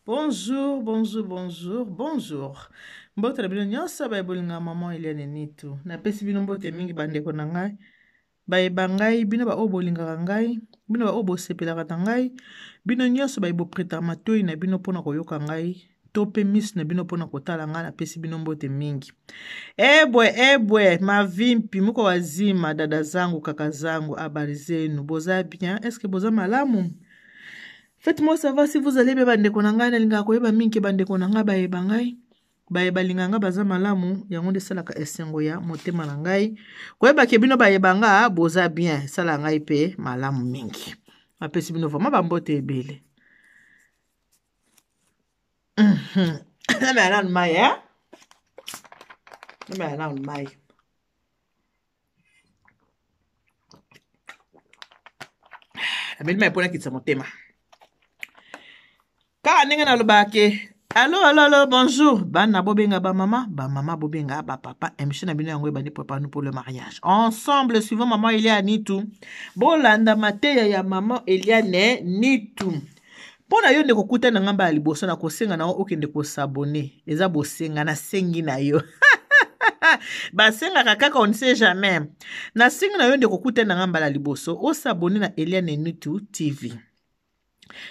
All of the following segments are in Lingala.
Bonjour, bonjour, bonjour, bonjour. Mbote na bino nyonso bayebolinga maman Eliane Nitu. Napesi bino mbote mingi bandeko na ngai. Bayeba ngai, bino ba oyo bolingaka ngai, bino ba oyo bosepelaka na ngai, bino nyonso bayebo preta matoi na bino mpona koyoka ngai, to pe miso na bino mpona kotala ngai, napesi bino mbote mingi. Ebwe, mavimpi, muko wazima, dada zangu, kaka zangu, habari zenu, boza bien? Est-ce que boza malamu? Faites-moi savoir si vous allez bien bandeko na ngai na linga koyeba mingi bandeko na ngai bayeba ngai. Bayeba linganga baza malamu yango nde salaka esengo ya motema na ngai. Koyeba ke bino bayeba nga boza bien sala ngai pe malamu mingi. Apesi bino vraiment bambote ebele. Na na mai ya. Na mai. Ameli mai pona kitsa motema. Ka ndenge na lobake. Allô, bonjour. Bana bobenga ba mama bobenga ba papa. Émission na bino yango ebandi préparer nous pour le mariage. Ensemble, suivant maman Eliane Nitu. Bolanda mateya ya maman Eliane Nitu. Pona yo ndeko kuta na ngamba liboso na kosenga na okende ko s'abonner. Eza bosenga na sengi na yo. Basenga kaka on ne sait jamais. Na sengi na yo ndeko kuta na ngamba la liboso o s'abonner na Eliane Nitu TV.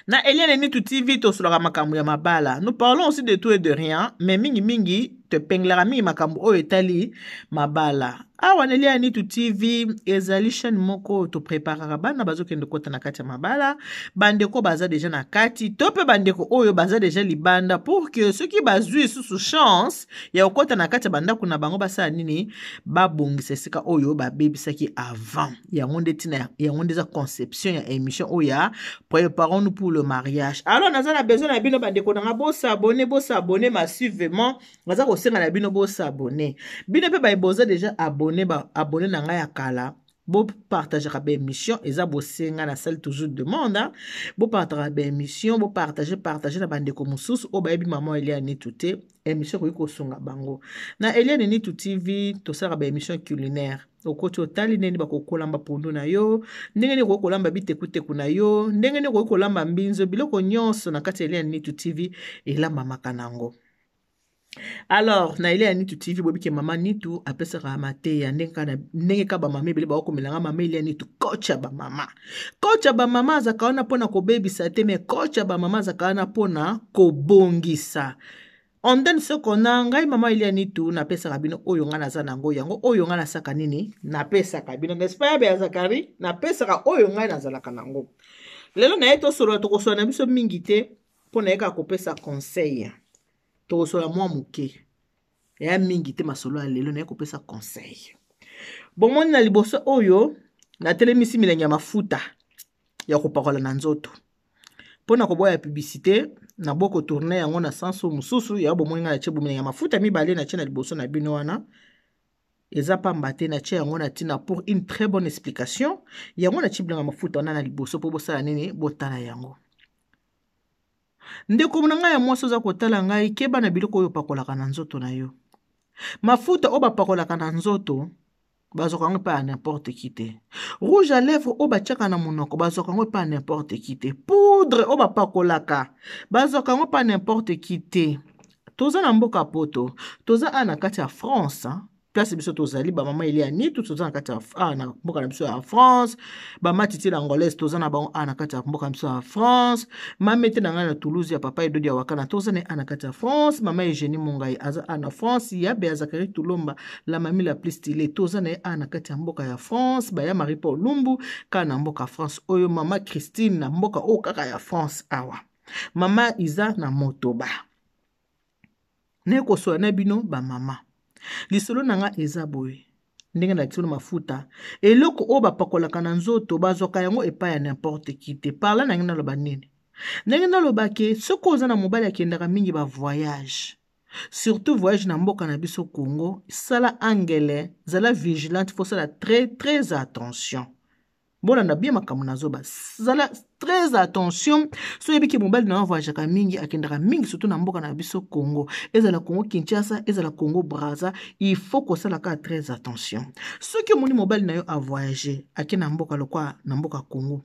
Na Eliane Nitu TV to sulaka makambo ya mabala. Nous parlons aussi de tout et de rien, mais mingi te penglara mingi makambo o etali mabala. Awa na Eliane Nitu TV ezali chaîne moko to préparera bana bazokende kota na kati ya mabala, bandeko baza déjà na kati, tope bandeko oyo baza déjà libanda pour que ceux qui bazui sous chance ya kota na kati ya bandako na bango basala nini babongisa sika oyo babebisaki avant. Yango ndetina yango ndeza conception ya émission oya préparons-nous pour le mariage. Alors naza na besoin na bino bandeko na bo s'abonner massivement, naza ko senga na bino bo s'abonner. Bino pe ba boza déjà abonné na ngai ya kala. Bo partager ba émission eza bo senga na salle toujours demande hein? Bo partager ba émission, bo partager na bandeko mususu o ba yebi maman Eliane Nitu te émission ko songa bango. Na Eliane Nitu TV to sala ba émission culinaire. Okoti otali neni bakokolamba pondu na yo, ndenge ni kokolamba bitekuteku na yo, ndenge ni kokolamba mbinzo biloko nyonso na kati ya Eliane Nitu TV elamba makanango. Alors, na Eliane Nitu TV bobike mama Nitu apesaka mateya ndenge ka ba mama ebele bakomelanga mama Eliane Nitu coach ya ba mama. Coach ya ba mama azaka wana pona ko bebisa te mais coach ya ba mama azaka wana pona ko bongisa. On donne ce qu'on a ngai mama Eliane Nitu na pesa kabino oyo nga naza nango yango oyo nga nasaka nini na pesa kabino n'est-ce pas ya Zakari na pesa ka oyo nga nazalaka nango. Lelo na yeto solo to kosola na biso mingi te pona eka ko pesa conseil. To kosola mwa muke. Ya mingi te masolo ya lelo na eko pesa conseil. Bomoni na liboso oyo na telemisi milenge ya mafuta ya kopakola na nzoto. Pona koboya ya publicité na boko tourner yango na sanso mususu ya bomoni nga na che bomini ya mafuta mibale na che na liboso na bino wana eza pamba te na che yango na tina pour une très bonne explication yango na chiblinga mafuta wana na liboso po bosala nini botala yango ndeko mona nga ya mwasi oza kotala ngai keba na biloko oyo pakolaka na nzoto na yo mafuta oyo bapakolaka na nzoto bazokango pa n'importe qui te. Rouge à lèvres o bachaka na monoko bazokango pa n'importe qui te. Poudre o bapakolaka bazokango pa n'importe qui te. Toza na mboka poto, toza ana kati ya France, hein? Place biso tozali ba mama Eliane Nitu toza na kati ya na mboka na biso ya France, ba matiti la angolaise toza na ba ana kati ya mboka na biso ya France, mamete na ngana Toulouse ya papa Edodi ya Wakana toza na ana kati ya France, mama Eugénie Mongai aza ana France, ya be Zakari Tulomba la mami la plus stylée toza na ana kati ya mboka ya France, ba ya Marie Paul Lumbu kana mboka France oyo mama Christine na mboka o kaka ya France awa. Mama Iza na Motoba. Neko so na bino ba mama. Lisolo nanga eza boye. Ndenge na kisolo mafuta. Eloko o bapakolaka na nzoto bazoka yango epa ya n'importe qui te. Parla na ngena loba nini. Ndenge na loba ke soko oza na mobali akendaka mingi ba voyage. Surtout voyage na mboka na biso Congo, sala angele, zala vigilante, faut sala très attention. Bona na bien makambo nazoba. Zala très attention. So yebiki mobali na voyage ka mingi akendaka mingi surtout na mboka na biso Congo. Ezala Congo Kinshasa, ezala Congo Brazza, il faut ko sala ka très attention. So ki moni mobali na yo a voyager akena mboka lokwa na mboka Congo.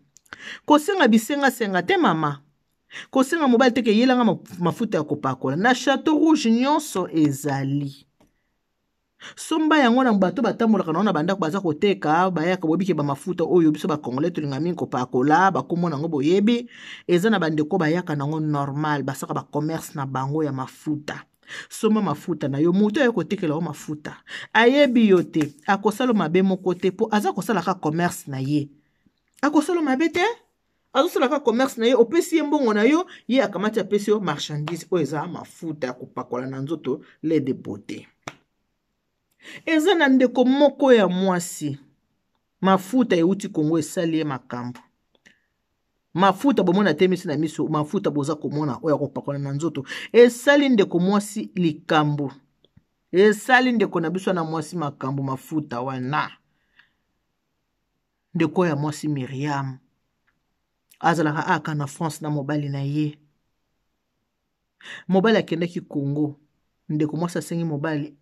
Ko senga bisenga senga te mama. kosenga mobali te ke yelanga mafuta ya kopakola na Château Rouge nyonso ezali. Somba yango na bato batambolaka na bandako baza koteka bayaka bobike ba mafuta oyo biso ba congolais tolinga mingi kopakola bakomona ngo boyebi eza na bandeko bayaka nango normal basaka ba commerce na bango ya mafuta. Somba mafuta na yo moto ya kotekela o mafuta ayebi yo te akosala mabe moko te po aza kosala ka commerce na ye akosala mabe te azosala ka commerce na ye opesi ye mbongo na yo ye akamati apesi yo marchandise oyo eza mafuta ya kopakola na nzoto lait de beauté. Eza na ndeko moko ya mwasi mafuta euti Kongo esali ye makambo. Mafuta bomona temisi na miso mafuta boza komona oya kopakola na nzoto esali ndeko mwasi likambo. Esali ndeko na biso na mwasi makambo mafuta wana. Ndeko ya mwasi Myriam azalaka aka na France na mobali na ye. Mobali akendaki Kongo ndeko mwasi asengi mobali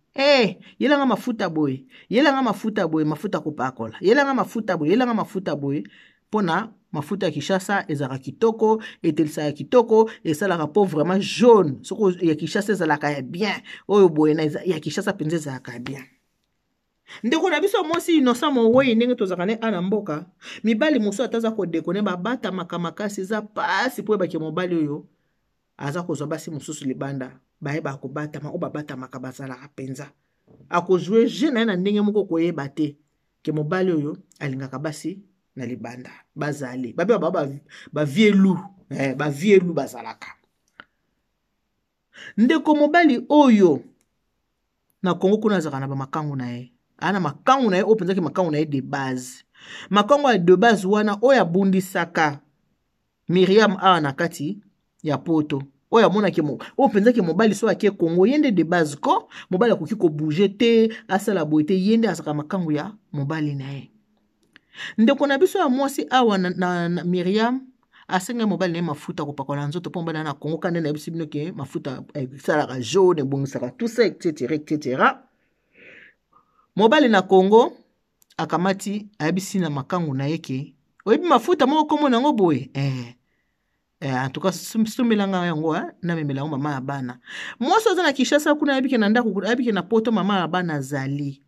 yelanga mafuta boy, yelanga mafuta boy, mafuta kopakola, yelanga mafuta boy, pona mafuta ya Kishasa ezaka kitoko, etelisa ya kitoko, esalaka po vraiment jaune, soko ya Kishasa ezalaka ya bien, oyo boy na ya Kishasa penze ezalaka bien. Ndeko na biso mwasi innocent mowe ndenge tozakane ana mboka, mibali muso ataza ko dekone babata makamakasi za pasi po ebake mobali oyo aza kozwa basi mususu libanda. Baeba akobata ma obabata makabazala penza akozwe jeune na ndenge moko koyeba te ke mobali oyo alingaka basi na libanda bazali babe ba vielu ba vielu bazalaka. Ndeko mobali oyo na Kongo kuna zaka na ba makangu na ye ana makangu na ye openza ke makangu na ye de base makangu ya de base wana oya bundisaka Myriam a na kati ya poto. Oya mona ke penza ke mobali so ake Kongo yende de base ko mobali akoki ko bouger te asala boite yende asaka makangu ya mobali na ye. Ndeko na biso ya mwasi awa na Myriam asenga mobali na mafuta kopakola nzoto po mbana na Kongo kande na biso bino ke mafuta salaka jaune bongisaka tout ça etc. Mobali na Kongo akamati ayebisi na makangu na yeke oyebi mafuta moko komona ngo boye en tout cas sumelanga yango na memela mama ya bana mwasi oza na Kishasa kuna yebike na ndako yebike na poto mama ya bana zali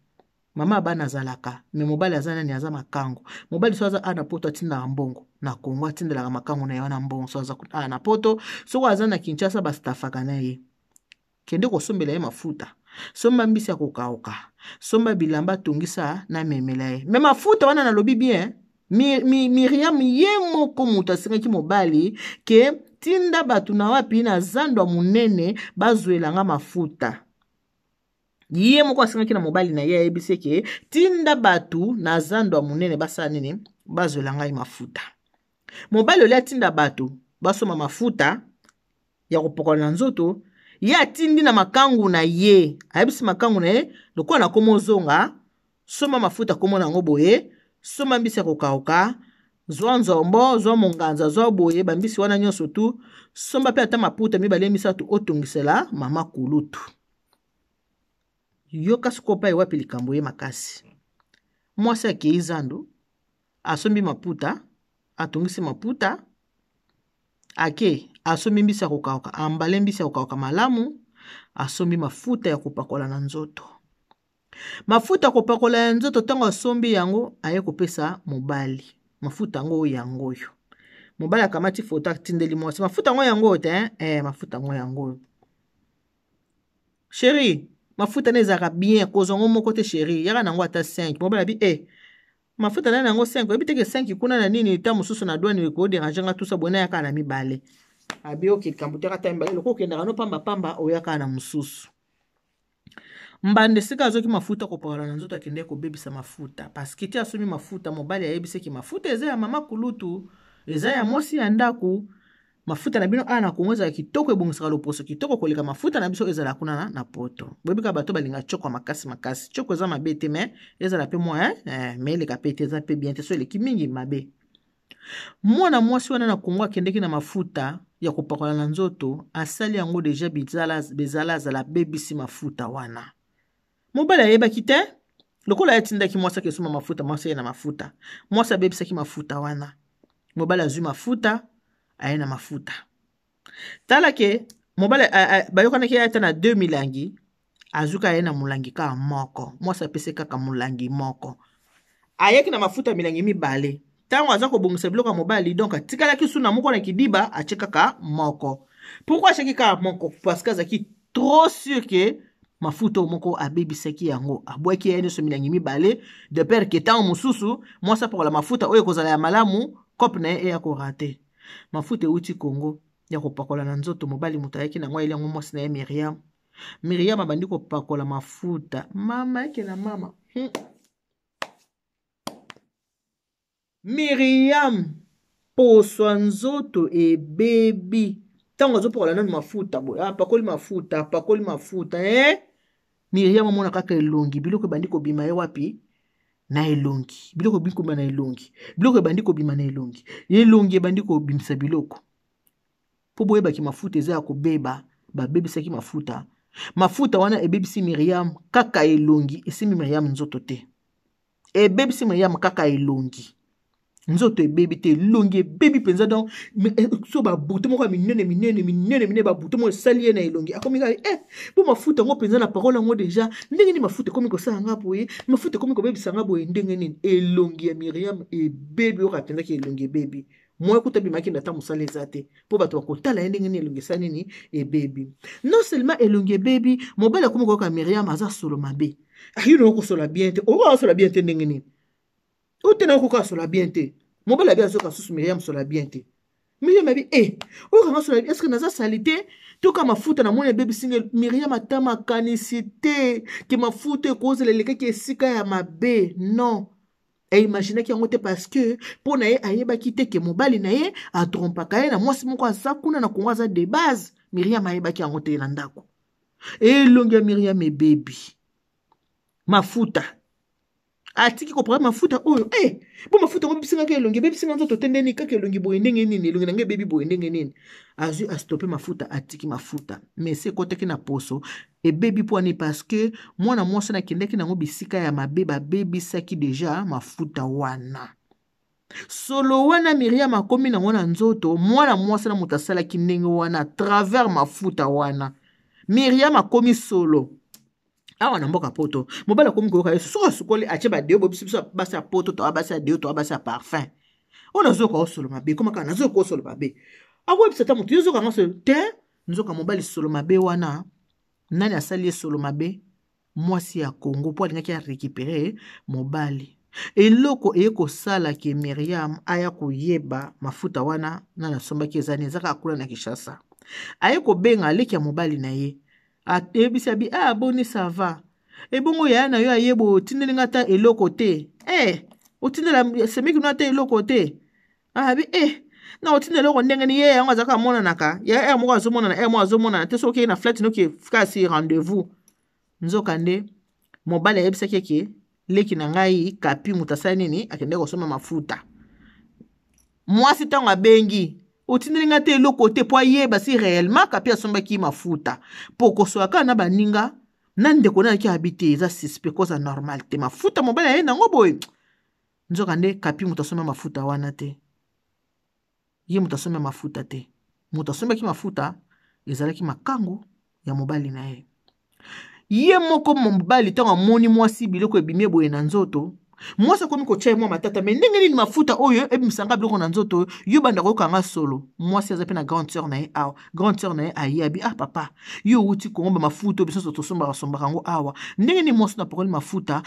mama ya bana zalaka me mobali azana ni aza makango mobali so aza ana poto atinda mbongo na Kongo atindela makango na yana mbongo so aza na poto so aza na Kinshasa bastafaka na ye kende ko sombela ye mafuta somba mbisi ya kokauka somba bilamba tongisa na memela ye me mafuta wana na lobi bien Myriam ye moko muta sengaki mobali ke tinda batu na wapi na zandwa munene bazwelanga mafuta. Ye moko sengaki na mobali na ye ebiseke tinda batu na zandwa munene basa nini bazwelanga mafuta. Mobali ole tinda batu basoma mafuta ya kopokola na nzoto ya tindi na makangu na ye. Ayebisi makangu na ye lokwa na komo zonga soma mafuta komo na ngo boye. Soma mbisi ya kokauka, zwa nzombo, zwa monganza, zwa boye, bambisi wana nyonso tu, somba pe ata maputa mibale misatu otungisela mama kulutu. Yoka skopa ye wapi likambo ye makasi. Mwasi akei zando, asombi maputa, atungisi maputa, ake, asombi mbisi ya kokauka, ambale mbisi ya kokauka malamu, asombi mafuta ya kopakola na nzoto. Mafuta kopakola ya nzoto tango asombi yango aye kopesa mobali. Mafuta ngo yango yo. Mobali akamati foto atindeli mwasi. Mafuta ngo yango te mafuta ngo yango. Chérie, mafuta nezaka bien kozongo moko te chérie. Yaka nango ata 5. Mobali abi mafuta na nango 5. Ebi teke 5 kuna na nini ta mususu na douane ko déranger tout ça bona yaka na mibale. Abi oki kambutera tamba loko kendaka no pamba oyaka na mususu. Mbande sika azoki mafuta kopakola na nzoto akende ko bebisa mafuta parce que ti asomi mafuta mobali ayebise ki mafuta eza ya mama kulutu eza ya mwasi ya ndaku mafuta na bino ana kongweza kitoko ebongisaka loposo kitoko koleka mafuta na biso ezala kuna na poto bobika bato balinga choko makasi choko eza mabe te mais ezala pe moi mais le kapete eza pe bien te so eleki mingi mabe mwana mwasi wana na Kongo akendeki na mafuta ya kopakola na nzoto asali yango deja bezala zala bebisi mafuta wana. Mobali ayebaki te lokola yatindaki mwasi akesoma mafuta mwasi ye na mafuta mwasi abebisaki mafuta wana mobali azwi mafuta aye na mafuta tala ke mobali bayokanaki ata na 2 milangi azuka ye na mulangi kaka moko mwasi apesi kaka mulangi moko ayeki na mafuta milangi mibale ntango aza kobongisa biloko ya mobali donc atikalaki suna moko na kidiba atie kaka moko pourquoi acheki kaka moko parce que azalaki trop sûr ke mafuta moko abebisaki yango abwaki ye nyonso milangi mibale de pere ke ntango mosusu mwasi apakola mafuta oyo ekozala ya malamu kope na ye eya korate mafuta euti Congo ya kopakola na nzoto mobali moto ayaki nango ayeli yango mwasi na ye Miriam abandi kopakola mafuta mama yake na mama Miriam poswa nzoto ebebi ntango azopakola nanu mafuta boye apakoli mafuta Miriam amona kaka elongi biloko ebandi kobima ye wapi na elongi biloko ebandi kobima na elongi biloko ebandi kobima na elongi elongi ebandi kobimisa biloko po boyebaki mafuta eza ya kobeba babebisaki mafuta wana ebebisi Miriam kaka elongi esimi Miriam nzoto te ebebisi Miriam kaka elongi nzoto ebebi te elongi ebebi penza donc so babuto moko minene babuto moko esali ye na elongi akomi kaka po mafuta ngo penza na parole yango deja ndenge nini mafuta ekomi kosala nga boye mafuta ekomi kobebisa nga boye ndenge nini elongi ya Miriam ebebi oyo apenzaki elongi ebebi moi kuta bimaki ndata mosala eza te po bato bakotala ye ndenge nini elongi esala nini ebebi non seulement elongi ebebi mobali akomi koyoka Miriam aza solo mabe ayino okosola bien te okosola bien te ndenge nini utena okoka sola bien te mobali abi azoka susu Miriam sola bien te Miriam abi okanga sola est-ce que naza sali te toka mafuta na mona ebebisi Miriam ata makanisi te ke mafuta ekozela elekaki esika ya mabe non eimaginaki yango te parce que mpo na ye ayebaki te ke mobali na ye atrompaka ye na mwasi moko aza kuna na Kongo aza de base Miriam ayebaki yango te na ndako elongi ya Miriam ebebi mafuta atiki ko problème mafuta oyo po mafuta ngo bisinga ke elongi bebisinga nzoto tendeni kaka elongi boye ndenge nini elongi nange bebi boye ndenge nini azui astope mafuta atiki mafuta mais se koteki na poso ebebi poani parce que mwana mwasi nakendeki nango bisika ya mabe babebisaki deja mafuta wana solo wana Miriam akomi nango na nzoto mwana mwasi na moto asalaki ndenge wana travers mafuta wana Miriam akomi solo awa na mboka poto mobala komi koyoka yesu soka sukoli ache badeo bobisi biso basi ya poto to abasi ya deo to abasi ya parfum ona zoka osolo mabe koma kana zoka osolo mabe akoyebisa ta moto yozoka nga solo te nzoka mobali solo mabe wana nani asali ye solo mabe mwasi ya Congo po alingaki arécupere mobali eloko eye kosala ke Miriam aya koyeba mafuta wana nani asombaki ezani ezaka akula na Kinshasa aye kobenga aleki ya mobali na ye atebisi abi boni ça va ebongo ya na yo ayebo tindeli ngata eloko te otindela semeki no ata eloko te abi na otindela eloko ndenge ni ye yango azaka monanaka ya moko azomonana moko azomonana te soki na flat noki fika si rendez-vous nzoka nde mobali ayebisaki eke leki na ngai kapi moto asala nini akende kosomba mafuta mwasi ntango abengi otindeli nga te eloko te po ayeba si réellement kapi asombaki mafuta po kosoaka na baninga na ndeko nalaki abi te eza suspect koza normal te mafuta mobali aye nango boye nzoka nde kapi moto asomba mafuta wana te ye moto asomba mafuta te moto asombaki mafuta ezalaki makango ya mobali na ye moko mobali ntango amoni mwasi biloko ebimi boye na nzoto mwasi akomi kotia mwa matata me ndenge nini mafuta oyo ebimisanga biloko na nzoto yo banda koyokanga solo mwasi aza pe na grande sœur na ye awa grande sœur na ye ayebi papa yo uti kongomba mafuta biso tosombaka yango awa ndenge nini mwasi napakoli mafuta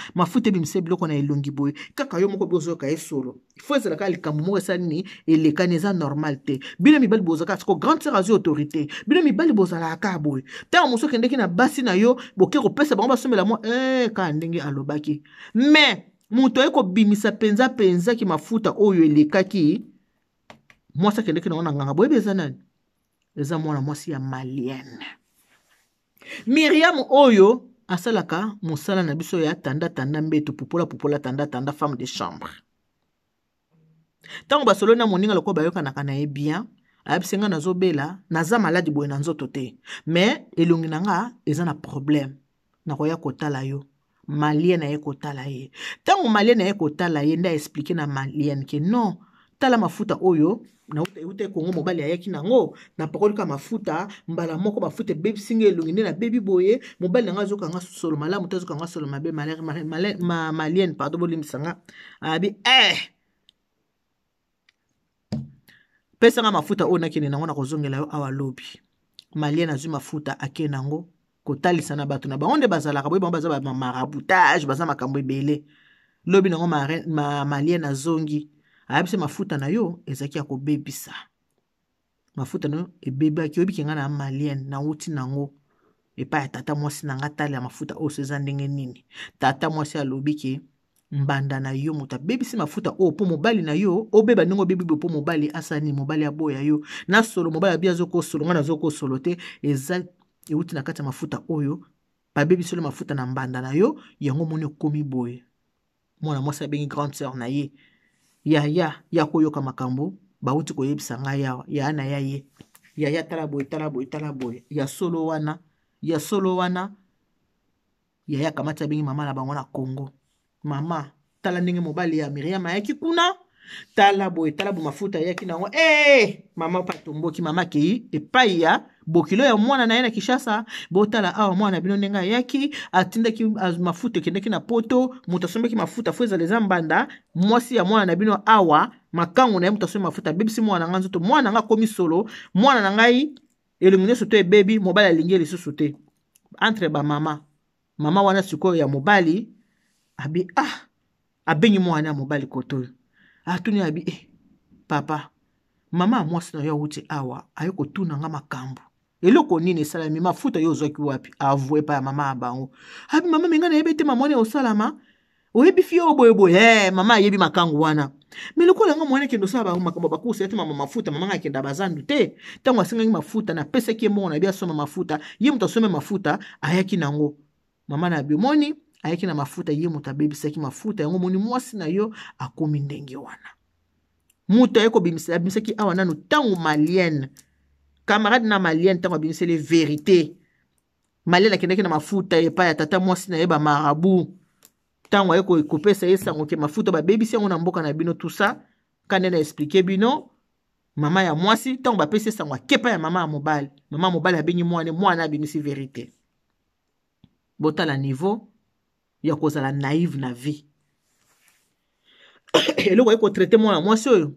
ebimisa biloko na elongi boye kaka yo moko bozoyoka ye solo ifo ezalaka likambo moko esala nini elekani eza normal te bino mibali bozalaka siko grande sœur azwi autorité bino mibali bozalaka boye ntango mosu okendeki na basi na yo boke kopesa bango basombela mwa kaka ndenge alobaki mais muto eko bimisa penza ki mafuta oyo elekaki mwasi akendeki nango na nganga boyebi eza nani eza mwana mwasi ya malienne Miriam oyo asalaka mosala na biso ya tanda mbeto pupola tanda femme de chambre ntango basolo na moninga lokola bayokanaka na ye bien ayebisenga nazobela naza maladi boye na nzoto te mais elongi na nga eza na problème nakoya kotala yo Malienne aye kotala ye. Tango Malienne aye kotala ye, nda expliqué na Malienne que non, tala mafuta oyo na ute kongo mobali ayaki nango na pakolika mafuta mbala moko mafuta baby singe elongi na baby boye mobali nanga azokanga solo malamu te azokanga solo mabe malienne pardon bolimbisanga abi pesanga mafuta oyo nakende nango na kozongela yo awa lobi malienne azwi mafuta ake nango kotalisa na bato na bango nde bazalaka boye bango baza ba maraboutage baza makambo ebele lobi nango malienne azongi ayebise mafuta na yo ezaki ya kobebisa mafuta na yo ebebaki oyebiki nga na malienne na uti nango epai ya tata mwasi na nga tala mafuta oyo eza ndenge nini tata mwasi alobiki mbanda na yo moto abebisi mafuta oyo mpo mobali na yo obeba ndenge obebi mpo mobali asani mobali aboya yo na solo mobali abi azokosolo nga nazokosolo te eza euti na kati ya mafuta oyo babebisolo mafuta na mbanda na yo yango moni okomi boye mwana mwasi abengi grande sœur na ye ya koyoka makambo bauti koyebisa ngai yawa ya na ya ye ya tala boye ya solo wana ya kamati abengi mama na bango na Congo mama tala ndenge mobali ya Miriam ayaki kuna tala boye mafuta yaki nango mama patomboki mama kei epai ya bokilo ya mwana na ye na Kishasa botala awa mwana bino ndenga yaki atindaki mafuta kendeki na poto moto asombeki mafuta fo ezaleza mbanda mwasi ya mwana na bino awa makango na ye moto asombi mafuta bebisi mwana nga nzoto mwana nga komi solo mwana na ngai elongi nyonso to ebebi mobali alingi lisusu te entre ba mama wana sikoyo ya mobali abi abengi mwana ya mobali koto atuni abi papa mama mwasi na yo wuti awa ayoko tuna nga makambo eloko nini esalami mafuta yo ozwaki wapi avoué pa ya mama abango abi mama menga na yebe te mama ne osalama oyebi fi yo boye mama ayebi makango wana meloko langa mwana kendo sala makambo bakusa ete mama mafuta mama nga kenda bazandu te tango asingangi mafuta na pesa ki mbongo na bia soma mafuta ye muta some mafuta ayaki nango mama na bimoni ayaki na mafuta ye muta bebisaki mafuta yango moni mwasi na yo akomi ndenge wana muta yeko bimisaki awa nanu tango malienne camarade na malienne tango bimiseli vérité malienne akendaki na mafuta epai ya tata mwasi na ye ba marabu tango ayeko kopesa ye sango ke mafuta babebisi yango na mboka na bino tout ça kande na expliquer bino mama ya mwasi tango bapesi sango akepa ya mama mobali abengi mwana abimisi vérité botala niveau ya kozala naïve na vie eloko yeko traiter mwana mwasi oyo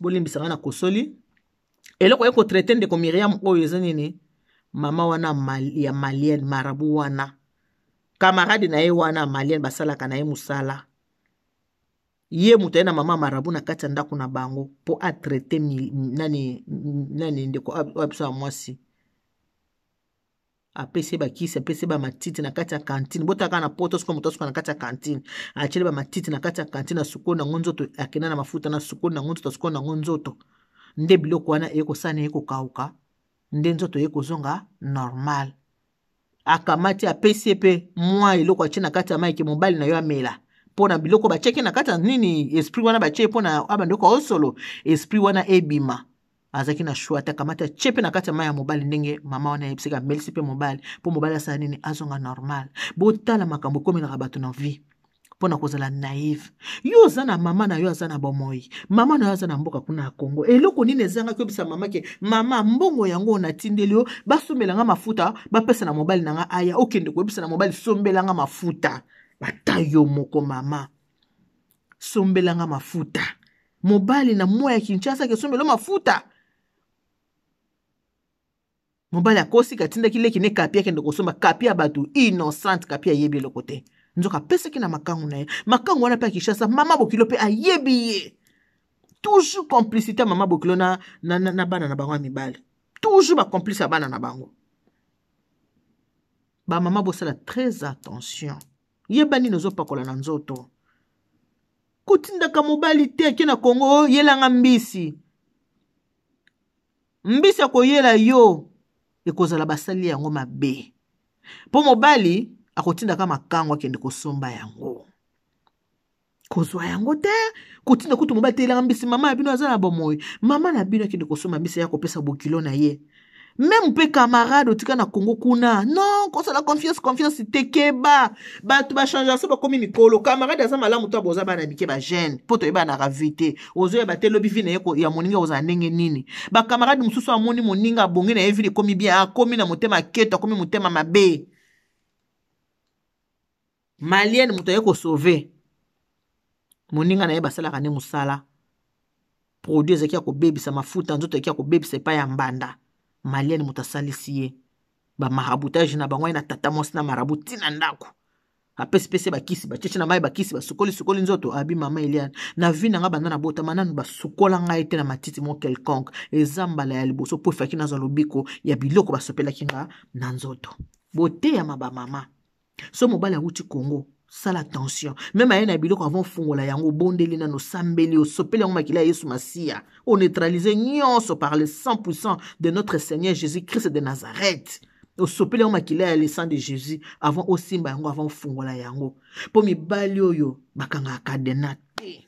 bolimbisanga na kosoli eloko yeko traiter ndeko Miriam oyo eza nini mama wana ya malienne marabu wana camarade na ye wana malienne basalaka na ye musala ye mutu na mama marabu na kati ya ndako na bango po a traiter nani ndeko abiso ya mwasi apesi bakisi apesi ba matiti na kati ya cantine botaka na poto siko muto na kati ya cantine achele ba matiti na kati ya cantine na sukoni na ngonzoto akena na mafuta na sukoni na ngonzoto sukoni na ngonzoto nde biloko wana eko sana eko kauka nde nzoto eko zonga normal akamati apesi pe mwa eloko ache na kati ya maiki mobali na yo amela pona biloko bacheke na kati ya nini esprit wana bache pona abandoko osolo esprit wana ebima azaki na shwata kamata chepe na kati ya maya mobali ndenge mama wana yebisika melisi pe mobali po mobali asala nini azonga normal botala makambo komelaka bato na vie pona kozala naïve yo zana mama na yo azana bomoi mama na yo azana mboka kuna ya Congo eloko nini ezanga kobisa mama ke mama mbongo yango na tindeli yo basombelanga mafuta bapesa na mobali nanga aya okende kobisa na mobali sombelanga mafuta batayo moko mama sombelanga mafuta mobali na mwa ya Kinshasa ke sombelo mafuta mobali akosi katinda kileki ne kapia kende kosomba kapia batu innocent kapia yebi le côté nzoka pesa kina makangu na ye makangu wana pe Kishasa mama bokilo pe ayebi ye toujours complicité mama bokilo na bana na bango mibali toujours ba complice ya bana na bango ba mama bosala très attention yebani nozo pakola na nzoto kutindaka mobali te akina Congo yelanga mbisi akoyela yo ekozala basali yango mabe po mobali akotinda kama makango akende kosomba yango kozwa yango te kotinda kutu mobali te elanga mbisi mama na bino aza na bomoi mama na bino akende kosomba mbisi ya kopesa bokilo na ye Même pe camarade otika na Congo kuna. Non, kosa la confiance tekeba. Ba tu ba changer ça ba komi mikolo. Camarade aza malamu to boza ba na bike ba jeune. Poto eba na ravite. Ozo eba te lobi vina ya moninga oza ndenge nini. Ba camarade mususu amoni moninga bongi na evili komi bien, komi na motema keto, komi motema mabe. Malienne muto yeko sauver. Moninga na eba sala kane musala. Produit ezaki ya ko baby sa mafuta nzoto yaki ya ko baby se pa ya mbanda. Malienne mutasalisi ye ba marabutage na bango na tata mwasi na marabuti na ndako apesi pese bakisi bacheche na mai bakisi basukoli nzoto abi mama Eliane na vi na nga banda na bota mananu basukola ngai te na matiti mo quelconque ezambala ya liboso po faki na zo lobiko ya biloko basopela kinga na nzoto bote ya maba mama so mobali awuti Congo sala attention même aye na biloko avant fungola yango bondeli na no sambeli osopeli yango makila ya Yesu Masia on neutraliser nyonso par le 100% de notre Seigneur Jésus-Christ de Nazareth osopeli yango makila ya le sang de Jésus avant osimba yango avant fungola yango po mibali oyo bakanga kadena te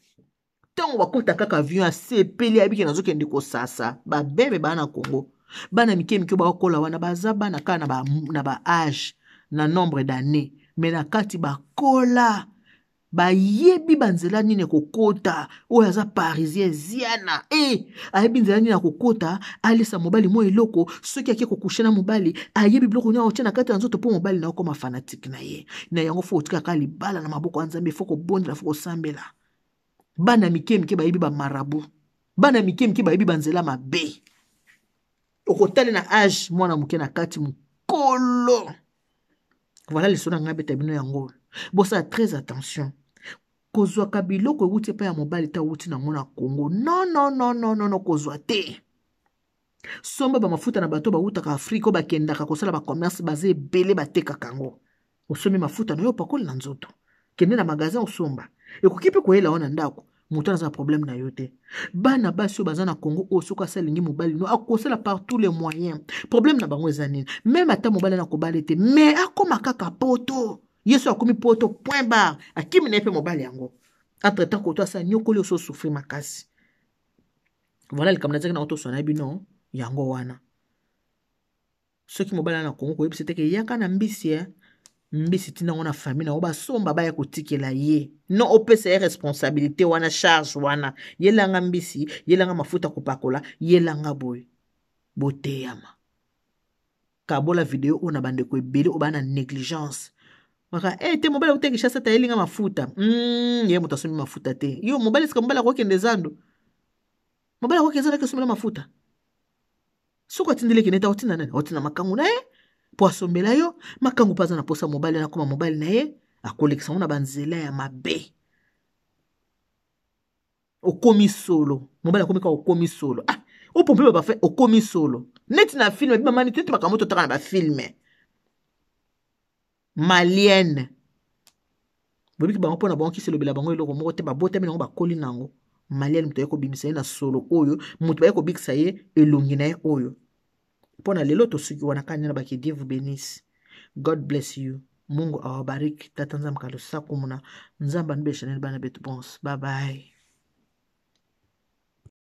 tango bakota kaka avion asepeli abiki nazokende kosasa babebe bana Congo bana mike bakola wana baza bana kaka na ba âge na nombre d'années mais na kati bakola bayebi banzela nini kokota oyo aza parisien ziana ayebi nzela nini kokota alisa mobali mo eloko soki ake kokushe na mobali ayebi biloko nini aotia na kati ya nzoto po mobali na okoma fanatique na ye na yango fo otika kaka libala na maboko ya Nzambe fo kobondela fo kosambela bana mike bayebi ba marabu bana mike bayebi banzela mabe okotali na âge mwana muke na kati mukolo. Voilà les sons ngabeta bino yango. Bosa très attention. Kozwa kabiloko wuti pa ya mobali ta wuti na ngona Congo. Non, kozwa te. Somba ba mafuta na bato ba wuta ka Afrika ba kendaka kosala ba commerce basé belé ba teka kango. Osomi mafuta no yo pakoli na nzoto. Kende na magasin osomba. Ekokipe ko yela wana ndako. Mutu na problème na yote. Bana basi baza na Congo osoka salingi mobali no akosala par tous les moyens. Problème na bango ezanini. Même ata mobali na kobali te, mais akoma kaka poto. Yesu akomi poto point barre. Akimi na pe mobali yango. Entre temps ko to sa nyokoli oso souffrir makasi. Voilà le kamna na auto sona bino yango wana. Soki mobali na Congo ko yebisete ke yaka na mbisi mbisi tina wana famille na oba somba baya kotikela ye no opesa responsabilité wana charge wana yelanga mbisi yelanga mafuta kopakola yelanga boy boteyama kabola video ona bande ko ebele obana négligence maka te mobile utekisha sata yelinga mafuta ye mutasumi mafuta te yo mobile sika mobile ko kende zando mobile ko kende zando mafuta soko tindile kineta otina nani otina makangu na po asombela yo makangu paza na posa mobile na koma mobile na ye akolekisa na banzela ya mabe okomi solo mobile akomika okomi solo opompe ba fait okomi solo net na film bi mama ni tete bakamoto taka na ba film malienne bobiki bango pona bango kiselo bila bango eloko moko te babota mina ngo bakoli nango malienne muto yeko bimisa na solo oyo muto bayeko bikisa ye elongi na ye oyo. Pona lelo tosuki wana kanya na baki Dieu vous bénisse. God bless you. Mungu awabariki. Tata nzamba kalusa kumuna. Nzamba nbe chanel bana betu bons. Bye bye.